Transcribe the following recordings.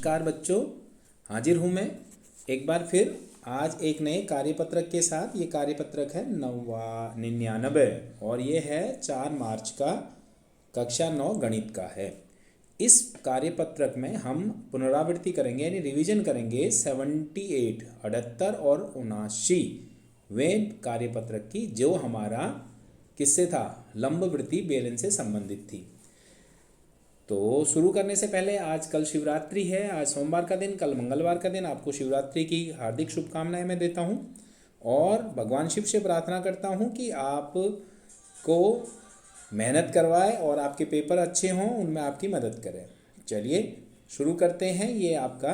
नमस्कार बच्चों, हाजिर हूँ मैं एक बार फिर आज एक नए कार्यपत्रक के साथ। ये कार्यपत्रक है 99 और ये है 4 मार्च का, कक्षा 9 गणित का है। इस कार्यपत्रक में हम पुनरावृत्ति करेंगे यानी रिवीजन करेंगे 78 78 और 79वें कार्यपत्रक की, जो हमारा किससे था, लंबवृत्ति बेलन से संबंधित थी। तो शुरू करने से पहले आज कल शिवरात्रि है, आज सोमवार का दिन, कल मंगलवार का दिन। आपको शिवरात्रि की हार्दिक शुभकामनाएं मैं देता हूं और भगवान शिव से प्रार्थना करता हूं कि आपको मेहनत करवाए और आपके पेपर अच्छे हों, उनमें आपकी मदद करें। चलिए शुरू करते हैं ये आपका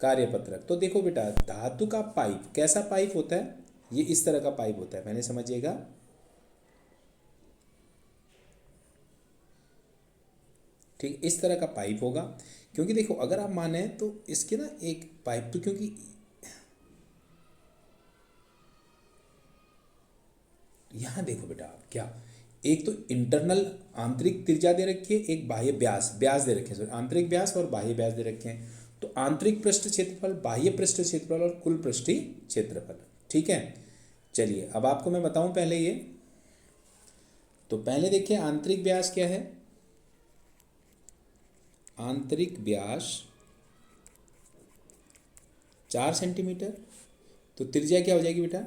कार्यपत्रक। तो देखो बेटा, धातु का पाइप कैसा पाइप होता है, ये इस तरह का पाइप होता है, पहले समझिएगा। ठीक, इस तरह का पाइप होगा। क्योंकि देखो अगर आप माने तो इसके ना एक पाइप, तो क्योंकि यहां देखो बेटा आप क्या, एक तो इंटरनल आंतरिक त्रिज्या दे रखी है, एक बाह्य व्यास दे रखे हैं, आंतरिक व्यास और बाह्य व्यास दे रखे हैं। तो आंतरिक पृष्ठ क्षेत्रफल, बाह्य पृष्ठ क्षेत्रफल और कुल पृष्ठीय क्षेत्रफल। ठीक है, चलिए अब आपको मैं बताऊं पहले ये। तो पहले देखिए आंतरिक व्यास क्या है। आंतरिक व्यास 4 सेंटीमीटर, तो त्रिज्या क्या हो जाएगी बेटा,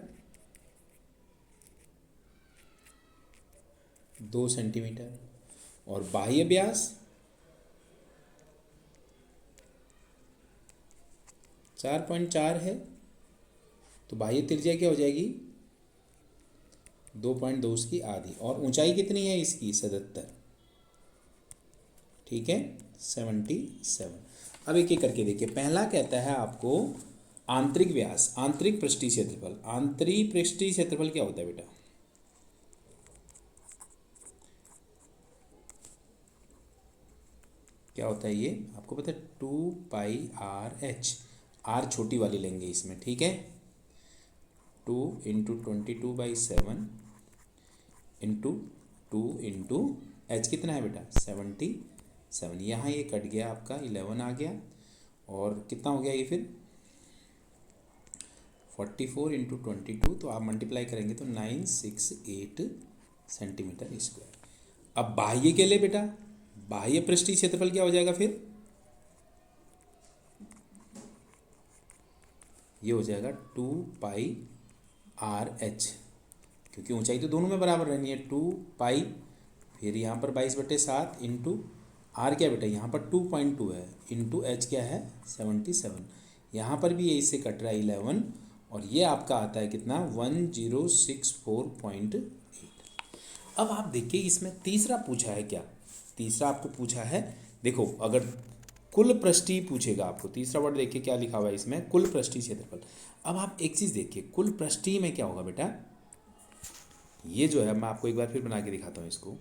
2 सेंटीमीटर। और बाह्य व्यास 4.4 है, तो बाह्य त्रिज्या क्या हो जाएगी, 2.2 की आधी। और ऊंचाई कितनी है इसकी, 77। ठीक है, 77। अब एक एक करके देखिए। पहला कहता है आपको आंतरिक व्यास, आंतरिक पृष्ठीय क्षेत्रफल। आंतरिक पृष्ठीय क्षेत्रफल क्या होता है बेटा, क्या होता है ये आपको पता है, 2πRh। आर छोटी वाली लेंगे इसमें, ठीक है। 2 × 22/7 इंटू 2 × h कितना है बेटा, 77। यहाँ ये कट गया आपका, 11 आ गया। और कितना हो गया ये फिर, 44 × 22, तो आप मल्टीप्लाई करेंगे तो 968 सेंटीमीटर स्क्वायर। अब बाह्य के लिए बेटा, बाह्य पृष्ठीय क्षेत्रफल क्या हो जाएगा फिर, ये हो जाएगा 2πRh, क्योंकि ऊंचाई तो दोनों में बराबर रहनी है। 2π, फिर यहाँ पर 22/7 इंटू आर क्या बेटा, यहाँ पर 2.2 है, इंटू एच क्या है, 77। यहाँ पर भी ये इससे कट रहा है 11, और ये आपका आता है कितना, 1064.8। अब आप देखिए इसमें तीसरा पूछा है क्या, तीसरा आपको पूछा है, देखो अगर कुल पृष्ठीय पूछेगा आपको, तीसरा वर्ड देखिए क्या लिखा हुआ है इसमें, कुल पृष्ठीय क्षेत्रफल। अब आप एक चीज़ देखिए, कुल पृष्ठीय में क्या होगा बेटा, ये जो है मैं आपको एक बार फिर बना के दिखाता हूँ इसको।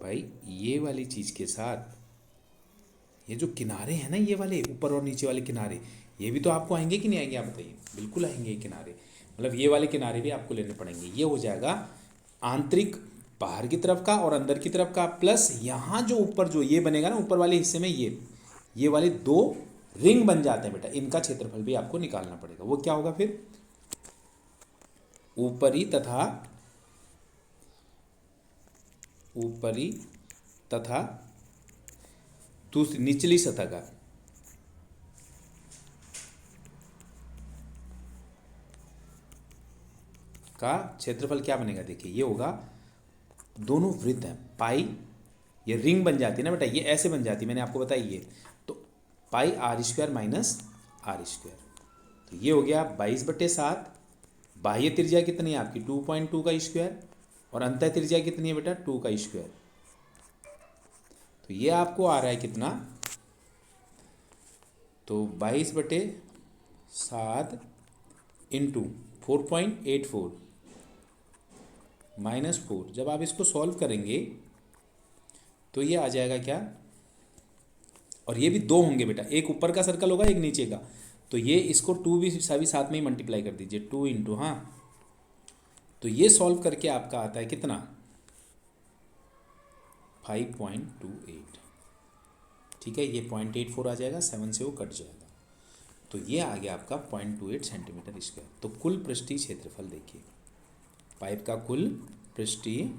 भाई ये वाली चीज़ के साथ ये जो किनारे हैं ना, ये वाले ऊपर और नीचे वाले किनारे, ये भी तो आपको आएंगे कि नहीं आएंगे, आप बताइए। बिल्कुल आएंगे ये किनारे, मतलब ये वाले किनारे भी आपको लेने पड़ेंगे। ये हो जाएगा आंतरिक बाहर की तरफ का और अंदर की तरफ का, प्लस यहाँ जो ऊपर जो ये बनेगा ना, ऊपर वाले हिस्से में ये वाले 2 रिंग बन जाते हैं बेटा, इनका क्षेत्रफल भी आपको निकालना पड़ेगा। वो क्या होगा फिर, ऊपरी तथा दूसरी निचली सतह का क्षेत्रफल क्या बनेगा, देखिए ये होगा, दोनों वृत्त हैं, पाई, ये रिंग बन जाती है ना बेटा, ये ऐसे बन जाती है, मैंने आपको बताई ये, तो πr² माइनस r²। तो ये हो गया 22/7। बाह्य त्रिज्या कितनी है आपकी, 2.2 का स्क्वायर, और अंतः त्रिज्या कितनी है बेटा, 2 का स्क्वायर। तो ये आपको आ रहा है कितना, तो 22/7 इंटू 4.84 -4। जब आप इसको सॉल्व करेंगे तो ये आ जाएगा क्या, और ये भी 2 होंगे बेटा, एक ऊपर का सर्कल होगा, एक नीचे का, तो ये इसको 2 भी सभी साथ में ही मल्टीप्लाई कर दीजिए, 2 × हाँ, तो ये सॉल्व करके आपका आता है कितना, 5.28। ठीक है, ये 0.84 आ जाएगा, 7 से वो कट जाएगा, तो ये आ गया आपका 0.28 सेंटीमीटर स्क्वायर। तो कुल पृष्ठीय क्षेत्रफल देखिए, पाइप का कुल पृष्ठीय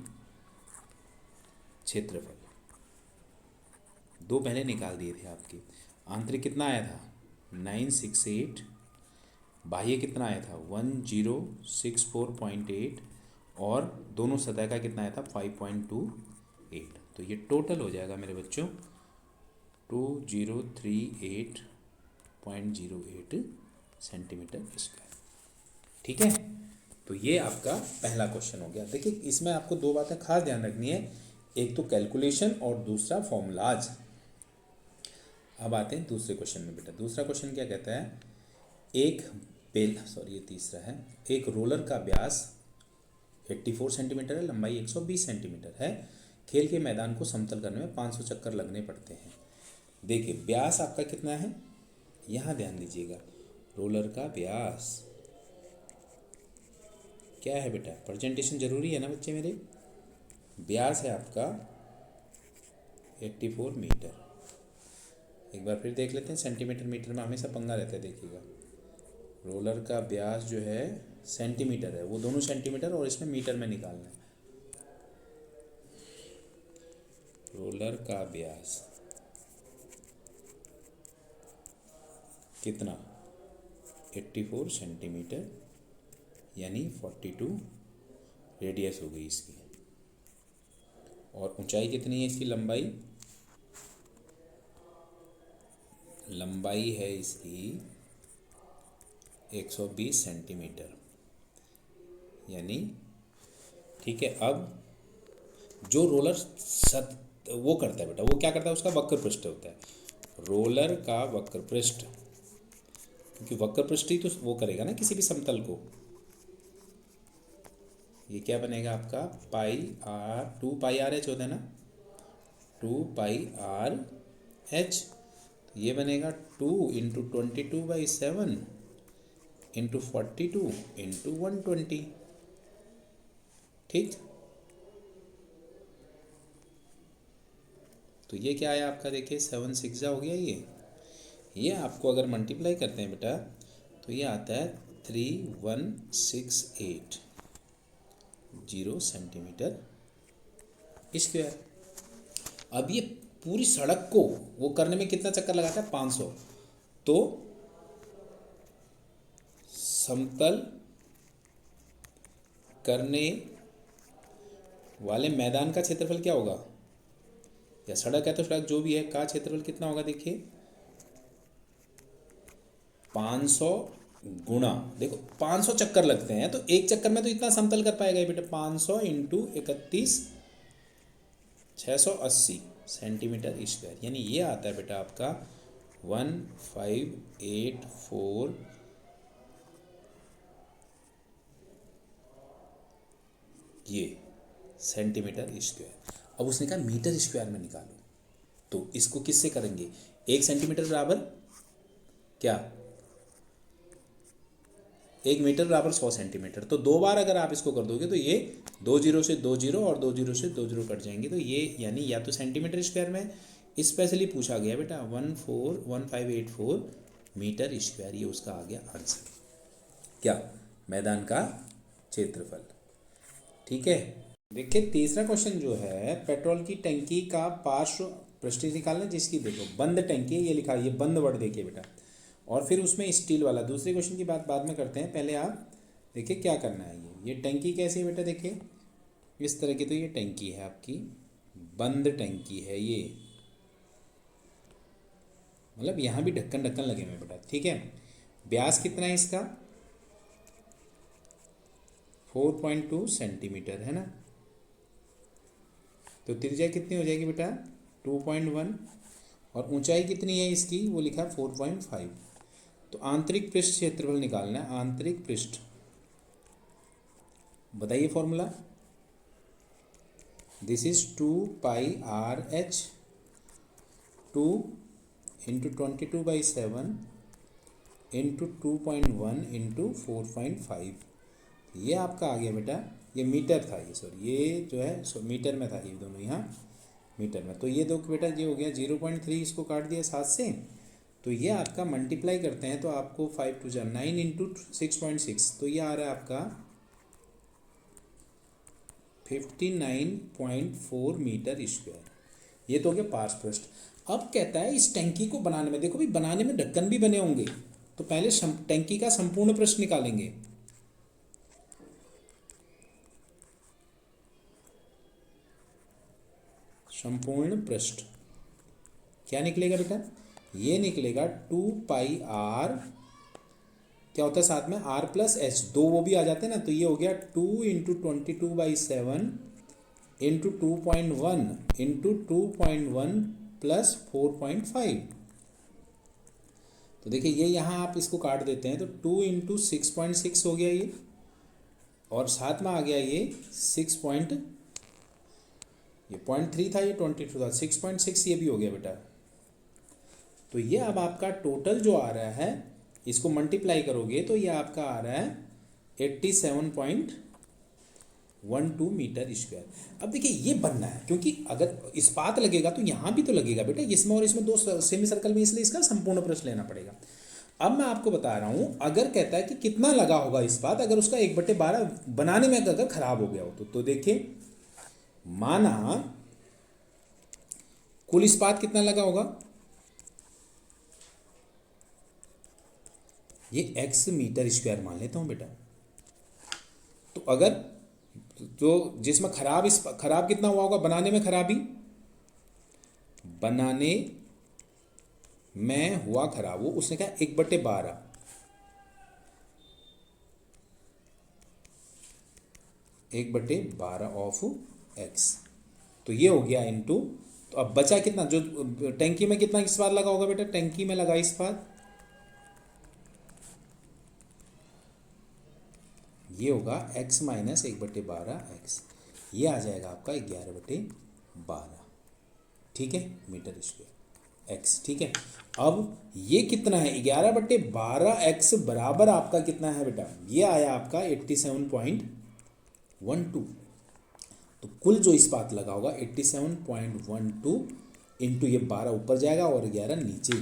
क्षेत्रफल दो पहले निकाल दिए थे आपके। आंतरिक कितना आया था 968, बाह्य कितना आया था 1064.8, और दोनों सतह का कितना आया था 5.28। तो ये टोटल हो जाएगा मेरे बच्चों 2038.08 सेंटीमीटर स्क्वायर। ठीक है, तो ये आपका पहला क्वेश्चन हो गया। देखिए इसमें आपको दो बातें खास ध्यान रखनी है, एक तो कैलकुलेशन और दूसरा फॉर्मूलाज। अब आते हैं दूसरे क्वेश्चन में बेटा। दूसरा क्वेश्चन क्या कहता है, ये तीसरा है। एक रोलर का व्यास 84 सेंटीमीटर है, लंबाई 120 सेंटीमीटर है। खेल के मैदान को समतल करने में 500 चक्कर लगने पड़ते हैं। देखिए व्यास आपका कितना है, यहाँ ध्यान दीजिएगा, रोलर का व्यास क्या है बेटा, प्रेजेंटेशन जरूरी है ना बच्चे मेरे। व्यास है आपका 84 मीटर। एक बार फिर देख लेते हैं, सेंटीमीटर मीटर में हमेशा पंगा रहता है। देखिएगा रोलर का व्यास जो है सेंटीमीटर है, वो दोनों सेंटीमीटर और इसमें मीटर में निकालना है। रोलर का व्यास कितना 84 सेंटीमीटर यानी 42 रेडियस हो गई इसकी, और ऊंचाई कितनी है इसकी, लंबाई है इसकी 120 सेंटीमीटर यानी। ठीक है, अब जो रोलर वो करता है बेटा, वो क्या करता है, उसका वक्र पृष्ठ होता है। रोलर का वक्र पृष्ठ, क्योंकि वक्र पृष्ठ ही तो वो करेगा ना किसी भी समतल को। ये क्या बनेगा आपका पाई आर, 2 पाई आर एच होता है ना, 2 पाई आर एच। तो ये बनेगा 2 इंटू 22/7 इंटू 42 इंटू 120। ठीक, तो ये क्या आया आपका, देखिए 7 6 हो गया। ये आपको अगर मल्टीप्लाई करते हैं बेटा तो ये आता है 3168 सेंटीमीटर स्क्वायर। अब ये पूरी सड़क को वो करने में कितना चक्कर लगाता है 500। तो समतल करने वाले मैदान का क्षेत्रफल क्या होगा, या सड़क है तो सड़क जो भी है का क्षेत्रफल कितना होगा, देखिए 500 गुणा, देखो 500 चक्कर लगते हैं तो एक चक्कर में तो इतना समतल कर पाएगा ये बेटा, 500 इंटू 31 680 सेंटीमीटर स्क्वायर, यानी ये आता है बेटा आपका 1584 ये सेंटीमीटर स्क्वायर। अब उसने कहा मीटर स्क्वायर में निकालो, तो इसको किससे करेंगे, 1 सेंटीमीटर बराबर क्या, 1 मीटर बराबर 100 सेंटीमीटर। तो दो बार अगर आप इसको कर दोगे तो ये 2 जीरो से 2 जीरो और 2 जीरो से 2 जीरो कट जाएंगे। तो ये यानी या तो सेंटीमीटर स्क्वायर में स्पेशली पूछा गया बेटा 1584 मीटर स्क्वायर, ये उसका आ गया आंसर, क्या मैदान का क्षेत्रफल। ठीक है, देखिए तीसरा क्वेश्चन जो है, पेट्रोल की टंकी का पार्श्व पृष्ठीय निकालना, जिसकी देखो बंद टंकी, ये लिखा, ये बंद वर्ड देखिए बेटा, और फिर उसमें स्टील वाला। दूसरे क्वेश्चन की बात बाद में करते हैं, पहले आप देखिए क्या करना है। ये टंकी कैसी है बेटा, देखिए इस तरह की, तो ये टंकी है आपकी, बंद टंकी है ये, मतलब यहाँ भी ढक्कन ढक्कन लगे हुए बेटा। ठीक है, व्यास कितना है इसका 4.2 सेंटीमीटर है ना, तो त्रिज्या कितनी हो जाएगी बेटा 2.1, और ऊंचाई कितनी है इसकी, वो लिखा 4.5। तो आंतरिक पृष्ठ क्षेत्रफल निकालना है, आंतरिक पृष्ठ, बताइए formula, this is 2 pi R H 2 into 22/7 into 2.1 into 4.5। ये आपका आ गया बेटा, ये मीटर था, ये सॉरी ये जो है मीटर में था, ये दोनों यहाँ मीटर में। तो ये दो बेटा ये हो गया 0.3, इसको काट दिया 7 से, तो ये आपका मल्टीप्लाई करते हैं तो आपको 5 टू 9 इंटू 6.6, तो ये आ रहा है आपका 59.4 मीटर स्क्वायर। ये तो हो गया पार्श्व पृष्ठ। अब कहता है इस टैंकी को बनाने में, देखो भाई बनाने में ढक्कन भी बने होंगे, तो पहले टैंकी का संपूर्ण पृष्ठ निकालेंगे। संपूर्ण पृष्ठ क्या निकलेगा बेटा, ये निकलेगा 2 पाई आर, क्या होता है साथ में r प्लस एच, दो वो भी आ जाते हैं ना, तो ये हो गया 2 इंटू 22/7 इंटू 2.1 इंटू 2.1 प्लस 4.5। तो देखिए ये यहाँ आप इसको काट देते हैं तो 2 इंटू 6.6 हो गया ये, और साथ में आ गया ये 0.3 था, ये 22 था, 6.6 ये भी हो गया बेटा। तो ये अब आपका टोटल जो आ रहा है, इसको मल्टीप्लाई करोगे तो ये आपका आ रहा है 87.12 मीटर स्क्वायर। अब देखिए ये बनना है, क्योंकि अगर इस्पात लगेगा तो यहाँ भी तो लगेगा बेटा, इसमें और इसमें दो सेमी सर्कल में, इसलिए इसका संपूर्ण पृष्ठ लेना पड़ेगा। अब मैं आपको बता रहा हूँ, अगर कहता है कि कितना लगा होगा इस्पात, अगर उसका 1/12 बनाने में अगर खराब हो गया हो तो देखिए माना कुल इस्पात कितना लगा होगा, ये x मीटर स्क्वायर मान लेता हूं बेटा। तो अगर तो जिसमें खराब कितना हुआ होगा, बनाने में खराबी, बनाने में हुआ खराब, वो उसने कहा 1/12, 1/12 ऑफ x, तो ये हो गया इनटू। तो अब बचा कितना, जो टैंकी में कितना इस्पात लगा होगा बेटा, टैंकी में लगा इस्पात, ये होगा x माइनस 1/12 x, ये आ जाएगा आपका 11/12, ठीक है, मीटर स्क्वायर x, ठीक है। अब ये कितना है, 11/12 x बराबर आपका कितना है बेटा, ये आया आपका 87.12। तो कुल जो इस्पात लगा होगा 87.12 इंटू ये 12 ऊपर जाएगा और 11 नीचे,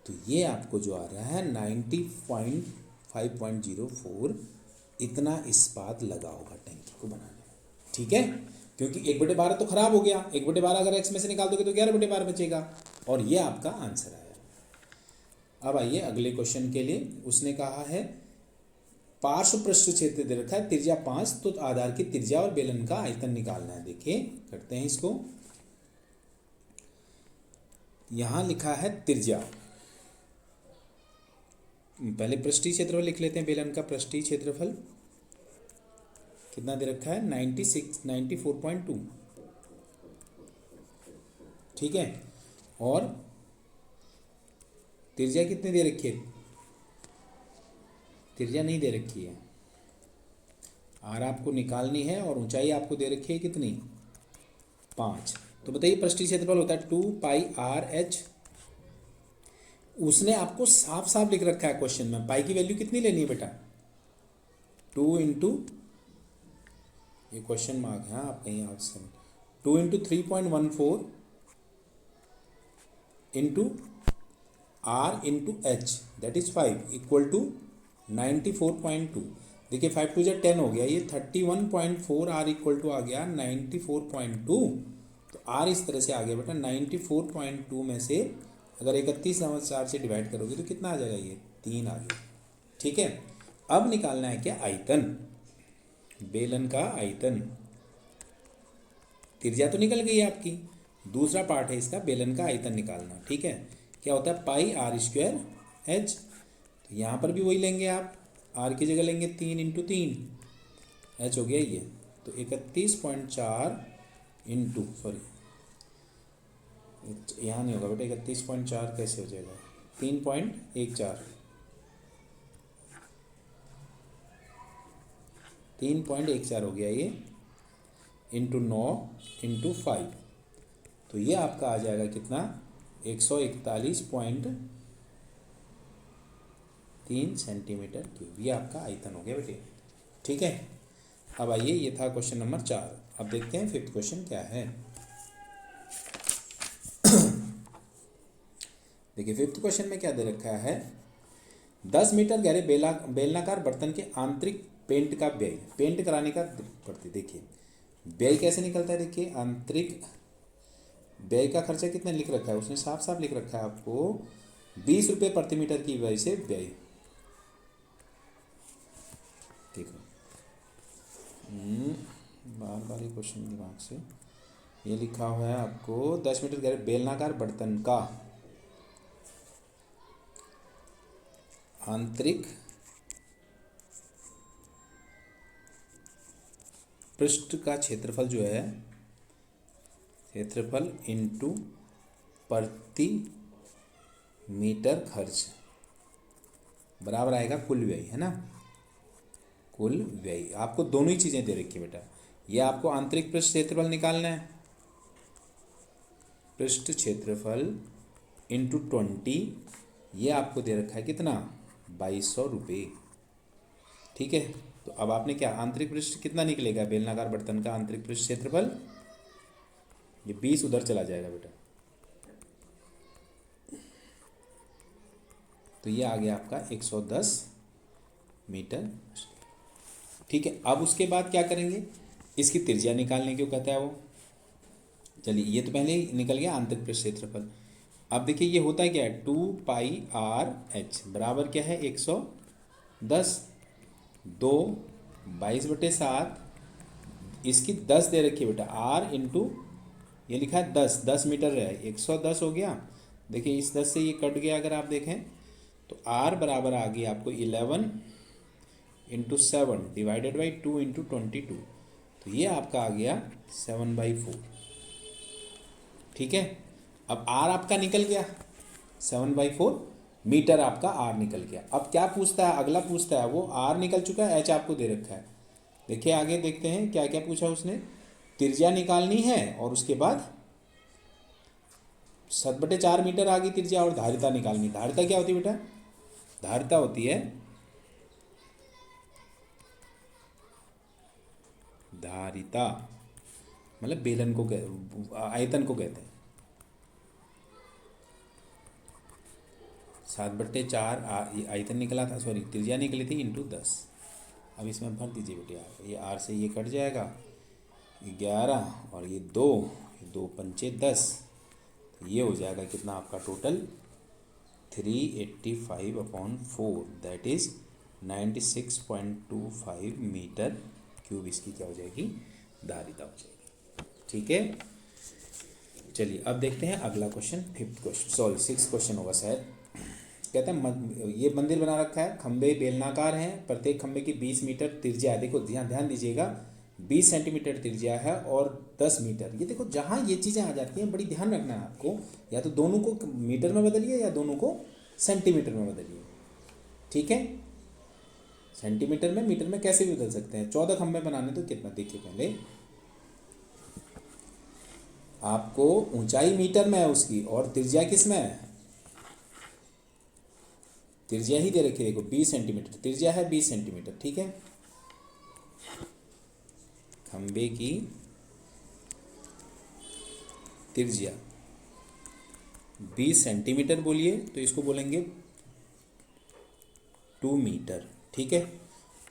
तो ये आपको जो आ रहा है 90.504 इतना इस्पात लगा होगा टैंकी को बनाने में, ठीक है। क्योंकि 1/12 तो खराब हो गया, 1/12 अगर x में से निकाल दोगे तो 11/12 बचेगा, और ये आपका आंसर आया। अब आइए अगले क्वेश्चन के लिए। उसने कहा है पार्श्व पृष्ठ क्षेत्र दे रखा है त्रिज्या 5, तो आधार की त्रिज्या और बेलन का आयतन निकालना है। देखिए करते हैं इसको। यहां लिखा है त्रिज्या, पहले पृष्ठीय क्षेत्रफल लिख लेते हैं। बेलन का पृष्ठीय क्षेत्रफल कितना दे रखा है, 94.2, ठीक है। और त्रिज्या कितनी दे रखी है, त्रिज्या नहीं दे रखी है, आर आपको निकालनी है, और ऊंचाई आपको दे रखी है कितनी, 5। तो बताइए पृष्ठीय क्षेत्रफल होता है 2 पाई आर एच। उसने आपको साफ साफ लिख रखा है क्वेश्चन में, पाई की वैल्यू कितनी लेनी है बेटा, 2 इंटू, ये क्वेश्चन मार्क है आप कहीं आप से, 2 into 3.14 into R into H that is 5 equal to 94.2। देखिए 5 2 10 हो गया, ये 31.4 आर इक्वल टू आ गया 94.2। तो आर इस तरह से आ गया बेटा 94.2 में से अगर 31/4 से डिवाइड करोगे तो कितना आ जाएगा, ये 3 आ जाएगा, ठीक है। अब निकालना है क्या, आयतन, बेलन का आयतन। त्रिज्या तो निकल गई आपकी, दूसरा पार्ट है इसका बेलन का आयतन निकालना, ठीक है। क्या होता है पाई आर स्क्वायर एच, तो यहाँ पर भी वही लेंगे आप, आर की जगह लेंगे 3 इंटू 3, एच हो गया ये, तो 31.4 इंटू, सॉरी यहाँ नहीं होगा बेटा, 31.4 कैसे हो जाएगा, 3.14, 3.14 हो गया ये, इंटू 9 इंटू 5, तो ये आपका आ जाएगा कितना, 141.3 सेंटीमीटर क्यूब। ये आपका आयतन हो गया बेटे, ठीक है। अब आइए, ये था क्वेश्चन नंबर 4। अब देखते हैं फिफ्थ क्वेश्चन क्या है। देखिए फिफ्थ क्वेश्चन में क्या दे रखा है, 10 मीटर गहरे बेलनाकार बर्तन के आंतरिक पेंट का व्यय, पेंट कराने का पड़ती। देखिए व्यय कैसे निकलता है, देखिए आंतरिक व्यय का खर्चा कितना लिख रखा है, उसने साफ साफ लिख रखा है आपको 20 रुपये प्रति मीटर की वजह से व्यय। देखो बार बार ये क्वेश्चन दिमाग से, ये लिखा हुआ है आपको 10 मीटर गहरे बेलनाकार बर्तन का आंतरिक पृष्ठ का क्षेत्रफल जो है, क्षेत्रफल इंटू प्रति मीटर खर्च बराबर आएगा कुल व्यय, है ना, कुल व्यय। आपको दोनों ही चीज़ें दे रखी है बेटा, ये आपको आंतरिक पृष्ठ क्षेत्रफल निकालना है, पृष्ठ क्षेत्रफल इंटू 20, ये आपको दे रखा है कितना 2200 रुपये। ठीक है, तो अब आपने क्या, आंतरिक पृष्ठ कितना निकलेगा बेलनाकार बर्तन का आंतरिक पृष्ठ क्षेत्रफल, ये 20 उधर चला जाएगा बेटा, तो ये आ गया आपका 110 मीटर। ठीक है, अब उसके बाद क्या करेंगे, इसकी त्रिज्या निकालने क्यों कहता है वो। चलिए ये तो पहले ही निकल गया आंतरिक पृष्ठ क्षेत्रफल। अब देखिए ये होता है क्या है, 2πr/h बराबर क्या है 110, 2 22/7, इसकी 10 दे रखी है बेटा, r इंटू ये लिखा है 10 मीटर है, 110 हो गया। देखिए इस 10 से ये कट गया, अगर आप देखें तो r बराबर आ गई आपको 11 इंटू 7 डिवाइडेड बाई 2 इंटू 22, तो ये आपका आ गया 7/4। ठीक है, अब r आपका निकल गया 7/4 मीटर, आपका r निकल गया। अब क्या पूछता है, अगला पूछता है, वो r निकल चुका है, h आपको दे रखा है। देखिए आगे देखते हैं क्या क्या पूछा उसने, त्रिज्या निकालनी है और उसके बाद 7/4 मीटर आ गई त्रिज्या, और धारिता निकालनी। धारिता क्या होती है बेटा, धारिता होती है, धारिता मतलब बेलन को आयतन को कहते हैं। 7/4 आयतन निकला था, सॉरी त्रिज्या निकली थी, इंटू 10। अब इसमें भर दीजिए बेटे आप, ये r से ये कट जाएगा, 11 और ये 2, 2 पंचे 10, तो ये हो जाएगा कितना आपका total 385/4, that is 96.25 meter cube, इसकी क्या हो जाएगी धारिता हो जाएगी। ठीक है, चलिए अब देखते हैं अगला question, fifth question, sorry 6th question होगा शायद। कहते हैं ये मंदिर बना रखा है, खंबे बेलनाकार हैं, प्रत्येक खंबे की 20 मीटर त्रिज्या है। देखो ध्यान दीजिएगा, 20 सेंटीमीटर त्रिज्या है और 10 मीटर। ये देखो जहाँ ये चीज़ें आ जाती हैं बड़ी ध्यान रखना है आपको, या तो दोनों को मीटर में बदलिए या दोनों को सेंटीमीटर में बदलिए। ठीक है, सेंटीमीटर में मीटर में कैसे भी बदल सकते हैं। 14 खंबे बनाने तो कितना, देखिए पहले आपको ऊंचाई मीटर में है उसकी, और त्रिज्या किस में है, त्रिज्या ही दे रखी है, देखो 20 सेंटीमीटर त्रिज्या है, 20 सेंटीमीटर। ठीक है, खंबे की त्रिज्या 20 सेंटीमीटर बोलिए तो इसको बोलेंगे 2 मीटर। ठीक है,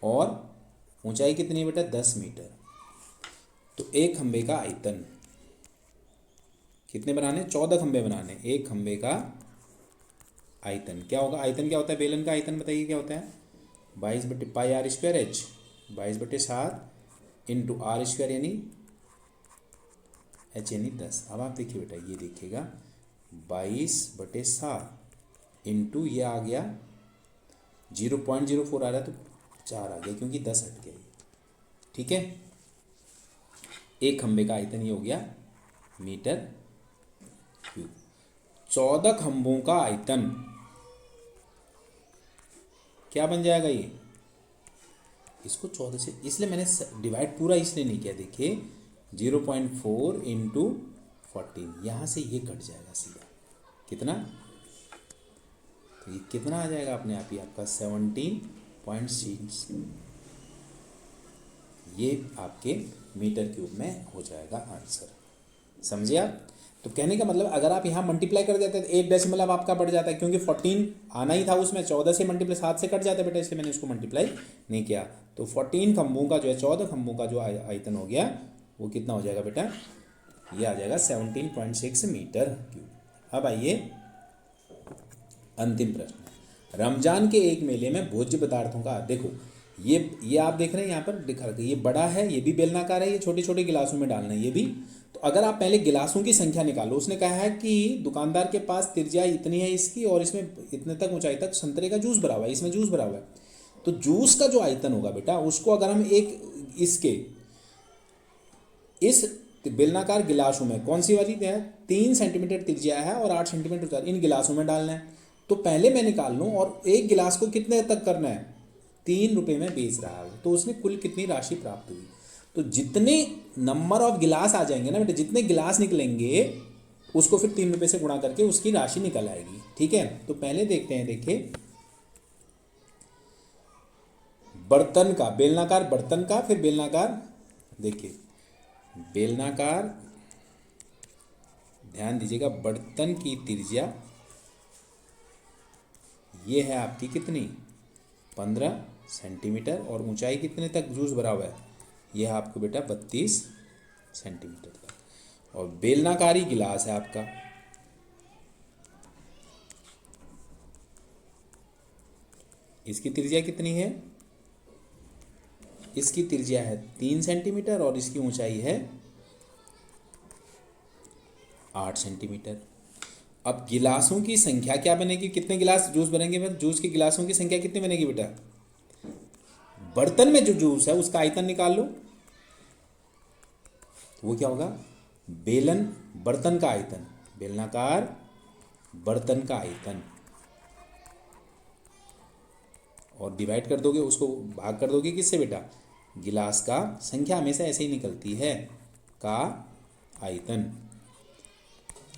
और ऊंचाई कितनी है बेटा 10 मीटर। तो एक खंबे का आयतन कितने बनाने, 14 खंबे बनाने, एक खंबे का आयतन क्या होगा, आयतन क्या होता है बेलन का आयतन, बताइए क्या होता है, 22/πr²h, 22/7 इंटू r² यानी h यानी 10। अब आप देखिए बेटा, ये देखिएगा 22/7 इंटू ये आ गया 0.04 आ रहा है, तो 4 आ गया क्योंकि 10 हट गया। ठीक है, एक खंबे का आयतन ये हो गया मीटर क्यूब। 14 खंभों का आयतन क्या बन जाएगा, ये इसको 14 से, इसलिए मैंने डिवाइड पूरा इसलिए नहीं किया, देखिए 0.4 इंटू 14, यहाँ से ये कट जाएगा सीधा, कितना, तो ये कितना आ जाएगा अपने आप ही आपका 17.6 ये आपके मीटर क्यूब में हो जाएगा आंसर। समझे आप? तो कहने का मतलब अगर आप यहाँ मल्टीप्लाई कर देते तो 1 डेसिमल आपका बढ़ जाता है, क्योंकि 14 आना ही था उसमें, 14 से मल्टीप्लाई 7 से कट जाता है बेटा, इसलिए मैंने उसको मल्टीप्लाई नहीं किया। तो 14 खम्भों का जो है 14 खम्भों का जो आयतन हो गया वो कितना हो जाएगा बेटा? ये आ जाएगा 17.6 मीटर क्यूब। अब आइए अंतिम प्रश्न। रमजान के एक मेले में भोज्य पदार्थों का, देखो ये आप देख रहे हैं यहाँ पर दिखा रखा है, ये बड़ा है, ये भी बेलनाकार है, ये छोटे छोटे गिलासों में डालना है ये भी। तो अगर आप पहले गिलासों की संख्या निकालो, उसने कहा है कि दुकानदार के पास त्रिज्या इतनी है इसकी और इसमें इतने तक ऊंचाई तक संतरे का जूस भरा हुआ है, इसमें जूस भरा हुआ है। तो जूस का जो आयतन होगा बेटा, उसको अगर हम एक इसके इस बेलनाकार गिलासों में, कौन सी वाली है, 3 सेंटीमीटर त्रिज्या है और 8 सेंटीमीटर ऊंचाई, इन गिलासों में डालना है। तो पहले मैं निकाल लूँ, और एक गिलास को कितने तक करना है, 3 रुपये में बेच रहा है, तो उसने कुल कितनी राशि प्राप्त हुई। तो जितने नंबर ऑफ गिलास आ जाएंगे ना बेटा, जितने गिलास निकलेंगे उसको फिर 3 रुपये से गुणा करके उसकी राशि निकल आएगी। ठीक है, तो पहले देखते हैं, देखिए बर्तन का, बेलनाकार बर्तन का, फिर बेलनाकार, देखिए बेलनाकार, ध्यान दीजिएगा, बर्तन की त्रिज्या ये है आपकी कितनी, 15 सेंटीमीटर, और ऊंचाई कितने तक जूस भरा हुआ है, यह है आपको बेटा 32 सेंटीमीटर तक, और बेलनाकारी गिलास है आपका, इसकी त्रिज्या कितनी है, इसकी त्रिज्या है 3 सेंटीमीटर और इसकी ऊंचाई है 8 सेंटीमीटर। अब गिलासों की संख्या क्या बनेगी, कितने गिलास जूस बनेंगे, फिर जूस के गिलासों की संख्या कितनी बनेगी बेटा, बर्तन में जो जूस है उसका आयतन निकाल लो, तो वो क्या होगा, बेलन बर्तन का आयतन, बेलनाकार बर्तन का आयतन, और डिवाइड कर दोगे, उसको भाग कर दोगे किससे बेटा, गिलास का संख्या हमेशा ऐसे ही निकलती है, का आयतन।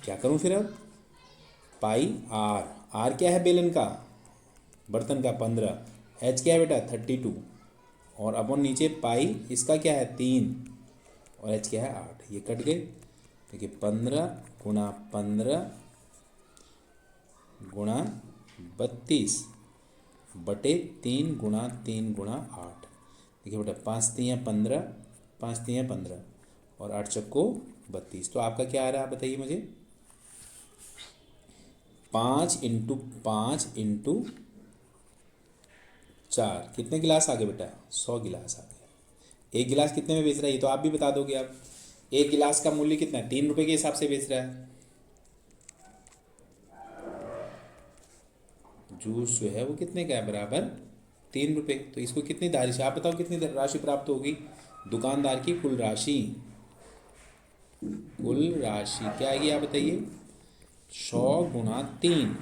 क्या करूं फिर अब, पाई आर, आर क्या है बेलन का, बर्तन का 15, एच क्या है बेटा 32, और अपन नीचे पाई इसका क्या है 3, और एच क्या है 8, ये कट गए। देखिए 15 गुणा 15 गुणा 32 बटे 3 गुणा 3 गुणा 8। देखिए बेटा 5 3 15, 5 3 15 और 8 चक्को 32। तो आपका क्या आ रहा है, आप बताइए मुझे, 5 इंटू 5 इंटू 4, कितने गिलास आ गए बेटा, 100 गिलास आ गए। एक गिलास कितने में बेच रहा है, ये तो आप भी बता दोगे। आप एक गिलास का मूल्य कितना है, 3 रुपये के हिसाब से बेच रहा है। जूस जो है वो कितने का है, बराबर 3 रुपये। तो इसको कितनी राशि, आप बताओ कितनी राशि प्राप्त होगी, दुकानदार की कुल राशि, कुल राशि क्या आएगी आप बताइए, 100 गुणा 3,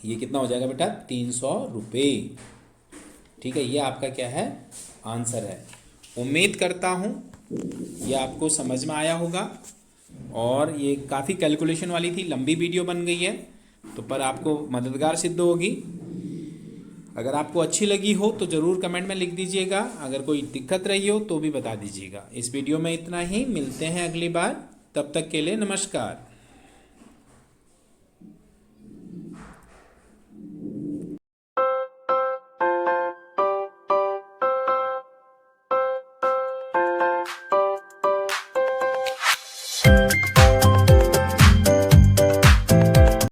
ये कितना हो जाएगा बेटा, 300 रुपये। ठीक है, ये आपका क्या है, आंसर है। उम्मीद करता हूँ ये आपको समझ में आया होगा, और ये काफ़ी कैलकुलेशन वाली थी, लंबी वीडियो बन गई है, तो पर आपको मददगार सिद्ध होगी। अगर आपको अच्छी लगी हो तो ज़रूर कमेंट में लिख दीजिएगा, अगर कोई दिक्कत रही हो तो भी बता दीजिएगा। इस वीडियो में इतना ही, मिलते हैं अगली बार, तब तक के लिए नमस्कार।